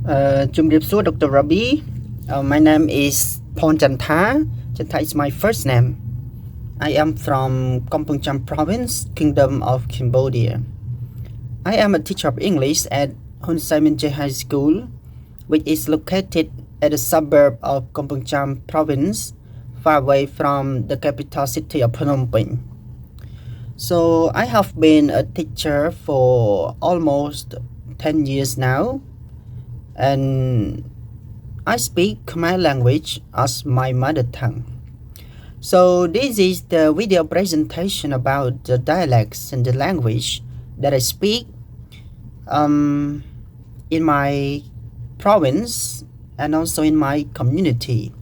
Jumripsu Dr. Rabi. My name is Pon Chantha. Chantha is my first name. I am from Kampong Cham Province, Kingdom of Cambodia. I am a teacher of English at Hun Simon J High School, which is located at a suburb of Kampong Cham Province, far away from the capital city of Phnom Penh. So I have been a teacher for almost 10 years now, and I speak Khmer language as my mother tongue. So this is the video presentation about the dialects and the language that I speak in my province and also in my community.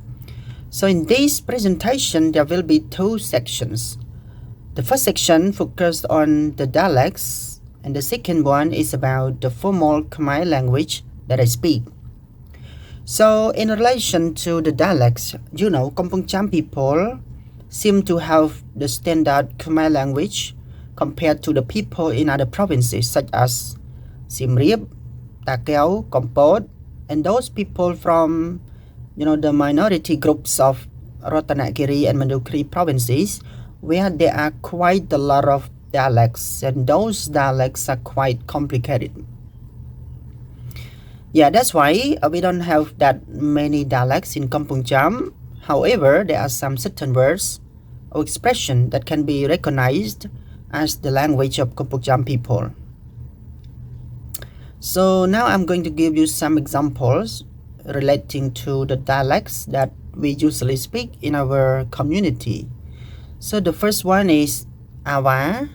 So in this presentation there will be two sections. The first section focused on the dialects, and the second one is about the formal Khmer language that I speak. So in relation to the dialects, Kampong Cham people seem to have the standard Khmer language compared to the people in other provinces such as Siem Reap, Ta Keo, Kampot, and those people from the minority groups of Ratanakiri and Mandukri provinces, where there are quite a lot of dialects, and those dialects are quite complicated. Yeah, that's why we don't have that many dialects in Kampong Cham. However, there are some certain words or expression that can be recognized as the language of Kampong Cham people. So now I'm going to give you some examples relating to the dialects that we usually speak in our community. So the first one is Awa.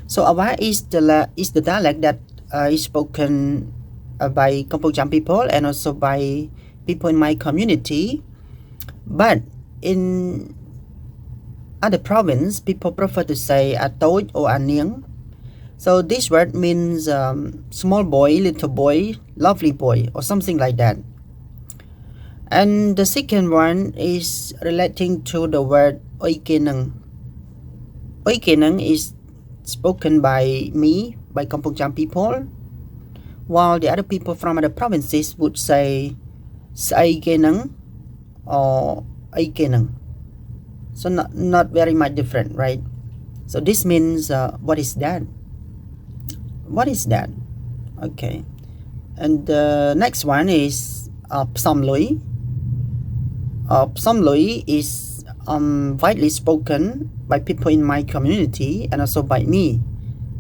So Awa is the dialect that is spoken by Kampong Cham people and also by people in my community. But in other province, people prefer to say Atoj or Aniang. So this word means small boy, little boy, lovely boy, or something like that. And the second one is relating to the word Oikenang. Oikenang is spoken by me, by Kampong Cham people, while the other people from other provinces would say Saikenang or Aikenang. So not very much different, right? So this means what is that? What is that? Okay. And the next one is Psamloi. Psamloi is widely spoken by people in my community and also by me.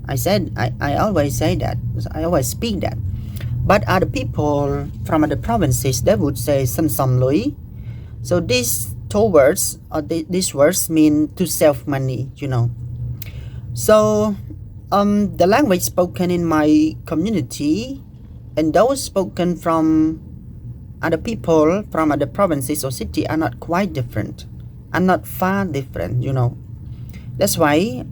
I always say that. I always speak that. But other people from other provinces, they would say Samsamloi. So these two words, or these words mean to save money, So the language spoken in my community and those spoken from other people from other provinces or city are not quite different, are not far different, That's why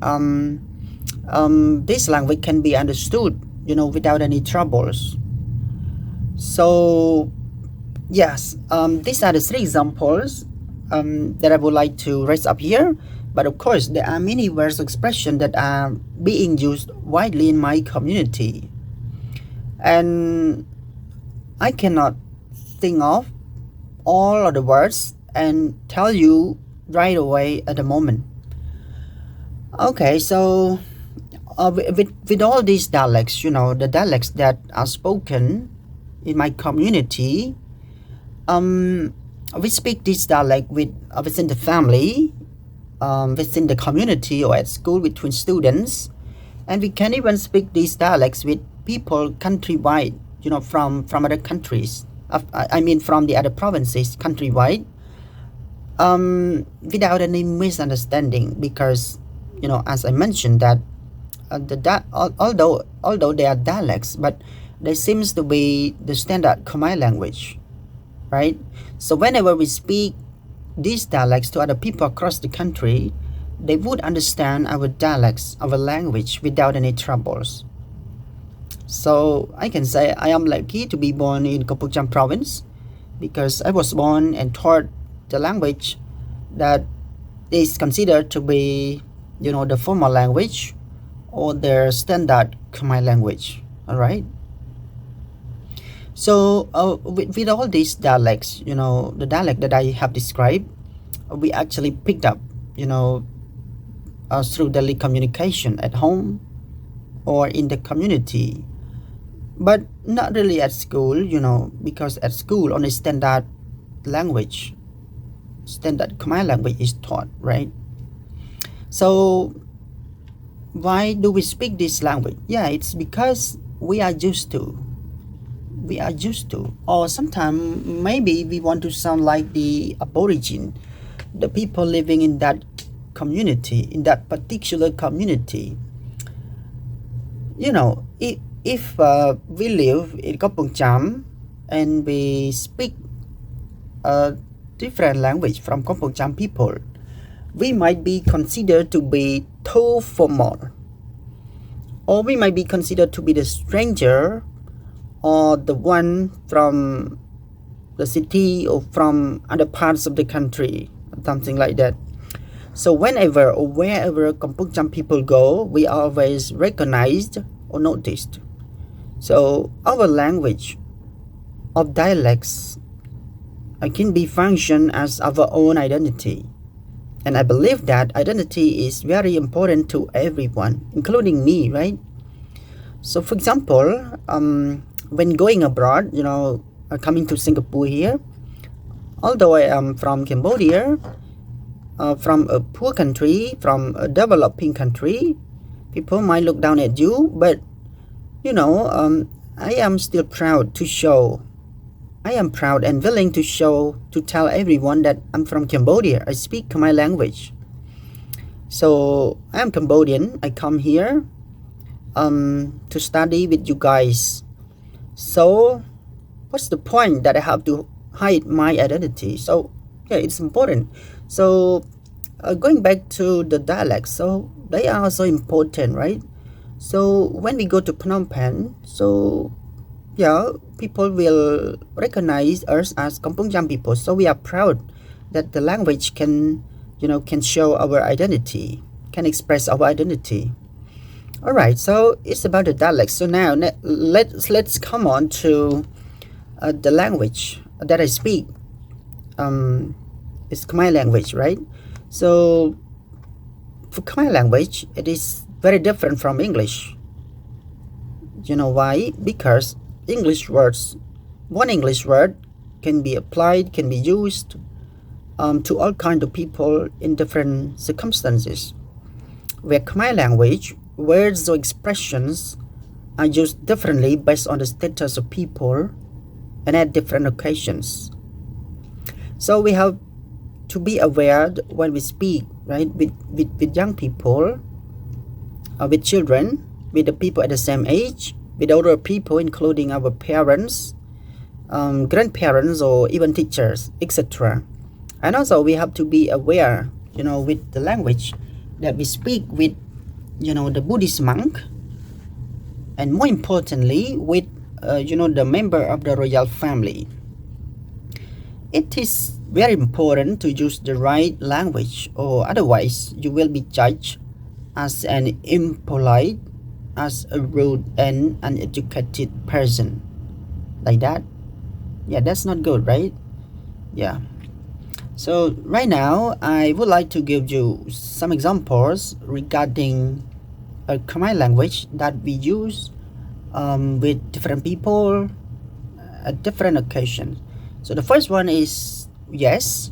this language can be understood, without any troubles. So yes, these are the three examples that I would like to raise up here. But of course, there are many words or expressions that are being used widely in my community. And I cannot think of all of the words and tell you right away at the moment. Okay, so with all these dialects, the dialects that are spoken in my community, we speak this dialect within the family, within the community or at school between students, and we can even speak these dialects with people countrywide, from other countries. I mean from the other provinces countrywide, without any misunderstanding, because as I mentioned that although they are dialects, but they seems to be the standard Khmer language, right? So whenever we speak these dialects to other people across the country, they would understand our dialects, our language without any troubles. So I can say I am lucky to be born in Kampong Cham province, because I was born and taught the language that is considered to be, the formal language or their standard Khmer language. All right. So with all these dialects, the dialect that I have described, we actually picked up, through daily communication at home or in the community, but not really at school, because at school only standard Khmer language is taught, right? So why do we speak this language? Yeah, it's because we are used to, or sometimes maybe we want to sound like the aborigine, the people living in that community, in that particular community. If we live in Kampong Cham and we speak a different language from Kampong Cham people, we might be considered to be too formal, or we might be considered to be the stranger, or the one from the city or from other parts of the country, something like that. So whenever or wherever Kampong Cham people go, we are always recognized or noticed. So our language of dialects can be functioned as our own identity. And I believe that identity is very important to everyone, including me, right? So for example, when going abroad, coming to Singapore here, although I am from Cambodia, from a poor country, from a developing country, people might look down at you, but I am still proud to show. I am proud and willing to tell everyone that I'm from Cambodia. I speak Khmer language. So I am Cambodian. I come here to study with you guys. So what's the point that I have to hide my identity? So yeah, it's important. So going back to the dialects, so they are also important, right? So when we go to Phnom Penh, so yeah, people will recognize us as Kampong Cham people. So we are proud that the language can show our identity, can express our identity. All right, so it's about the dialects. So now let's come on to the language that I speak. It's Khmer language, right? So for Khmer language, it is very different from English. You know why? Because one English word can be applied, can be used to all kinds of people in different circumstances. Where Khmer language, words or expressions are used differently based on the status of people and at different occasions. So we have to be aware when we speak, right, with young people, with children, with the people at the same age, with older people, including our parents, grandparents, or even teachers, etc. And also we have to be aware, with the language that we speak with, the Buddhist monk, and more importantly, with, the member of the royal family. It is very important to use the right language, or otherwise you will be judged as an impolite, as a rude and uneducated person. Like that. Yeah, that's not good, right? Yeah. So right now, I would like to give you some examples regarding a Khmer language that we use with different people at different occasions. So the first one is yes.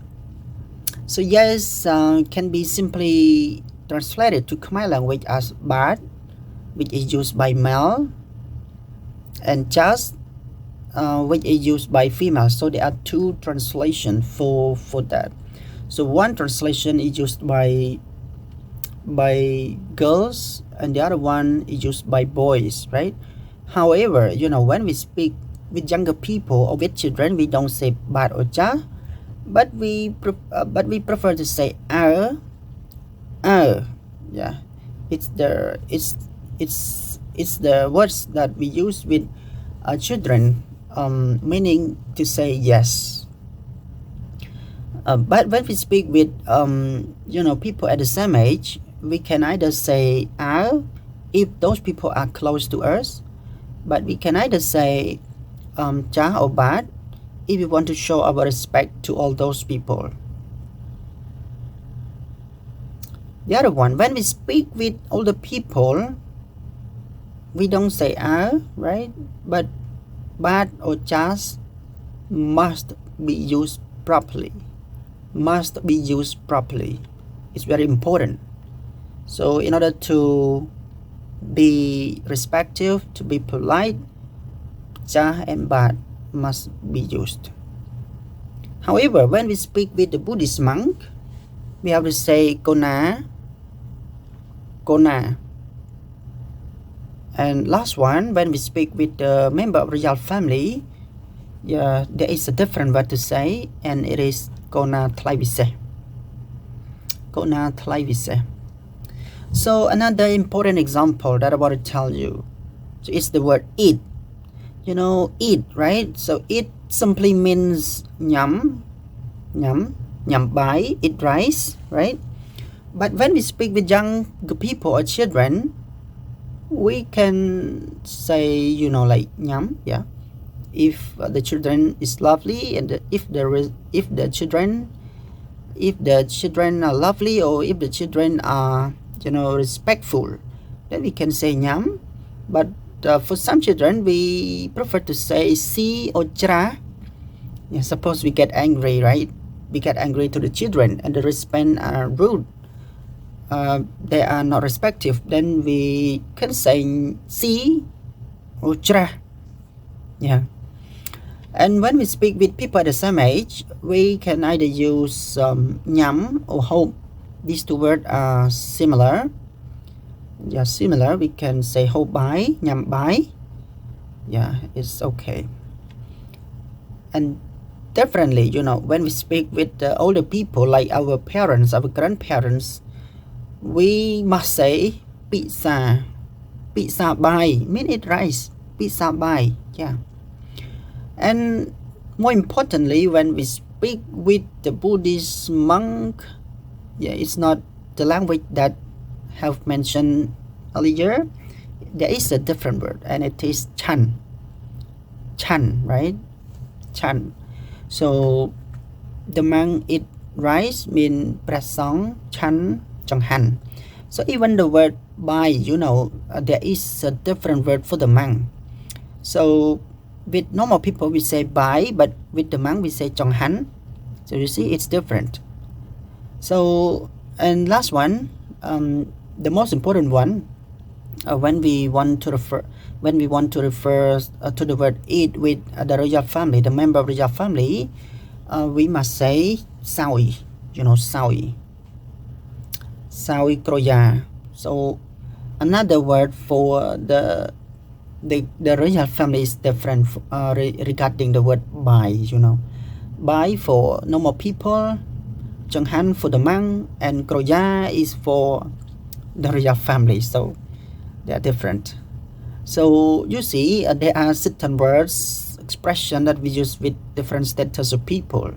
So yes can be simply translated to Khmer language as bad, which is used by male, and just, which is used by female. So there are two translations for that. So one translation is used by girls, and the other one is used by boys, right? However, when we speak with younger people or with children, we don't say bad or cha, but we prefer to say yeah. It's the words that we use with children, meaning to say yes. But when we speak with people at the same age, we can either say if those people are close to us, but we can either say cha or bad if we want to show our respect to all those people. The other one, when we speak with older people, we don't say right? But bad or just must be used properly. Must be used properly. It's very important. So in order to be respectful, to be polite, cha and bad must be used. However, when we speak with the Buddhist monk, we have to say kona. And last one, when we speak with the member of royal family, there is a different word to say, and it is kona tlaivise. So another important example that I want to tell you is the word eat. Eat, right? So eat simply means nyam bai, eat rice, right? But when we speak with young people or children, we can say, like nyam, yeah. If the children is lovely, and if the children are lovely, or if the children are respectful, then we can say nyam. But for some children, we prefer to say si or chra. Yeah, suppose we get angry, right? We get angry to the children, and the respond are rude. They are not respectful. Then we can say si or chra. Yeah. And when we speak with people at the same age, we can either use nyam or hope. These two words are similar. Yeah, similar. We can say hope bai, nyam bai. Yeah, it's okay. And differently, when we speak with the older people, like our parents, our grandparents, we must say pizza bai, mean it rice, pizza bai. Yeah. And more importantly, when we speak with the Buddhist monk, it's not the language that have mentioned earlier. There is a different word, and it is chan, right? Chan. So the monk eat rice mean prasong, chan, changhan. So even the word bai, there is a different word for the monk. So with normal people we say bai, but with the monk we say chonghan. So you see, it's different. So, and last one, the most important one, when we want to refer to the word eat with the royal family, the member of the royal family, we must say sawi, sawi kroya. So another word for the royal family is different regarding the word bai. Bai for normal people, changhan for the monk, and kroya is for the royal family. So they are different. So you see, there are certain words, expression that we use with different status of people.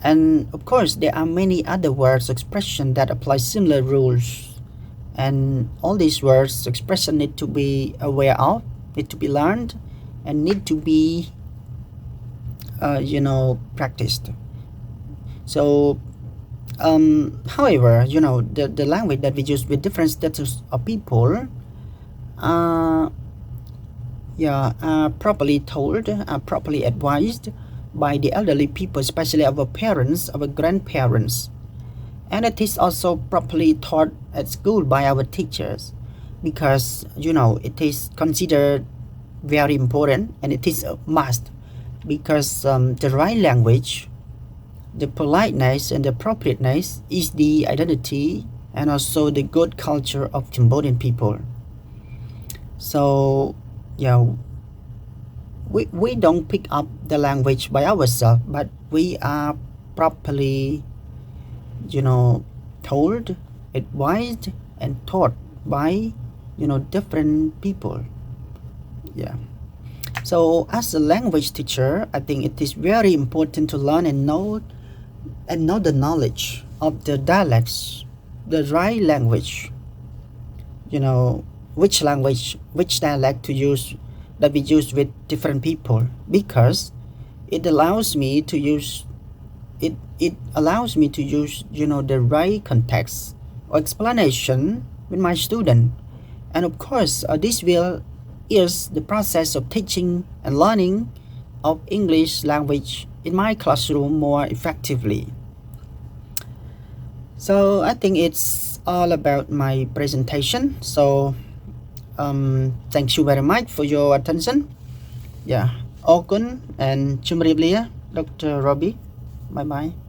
And of course, there are many other words, expression that apply similar rules. And all these words, expression need to be aware of, need to be learned, and need to be, practiced. So, however, the language that we use with different status of people are properly told, are properly advised by the elderly people, especially our parents, our grandparents. And it is also properly taught at school by our teachers, because it is considered very important, and it is a must, because the right language, the politeness and the appropriateness is the identity and also the good culture of Cambodian people. So we don't pick up the language by ourselves, but we are properly told, advised, and taught by different people. So as a language teacher, I think it is very important to learn and know the knowledge of the dialects, the right language, which dialect to use that we use with different people because it allows me to use the right context or explanation with my student. And of course, this will is the process of teaching and learning of English language in my classroom more effectively. So I think it's all about my presentation. So thank you very much for your attention. Yeah, Okun and Chumriblia, Dr. Robbie. Bye bye.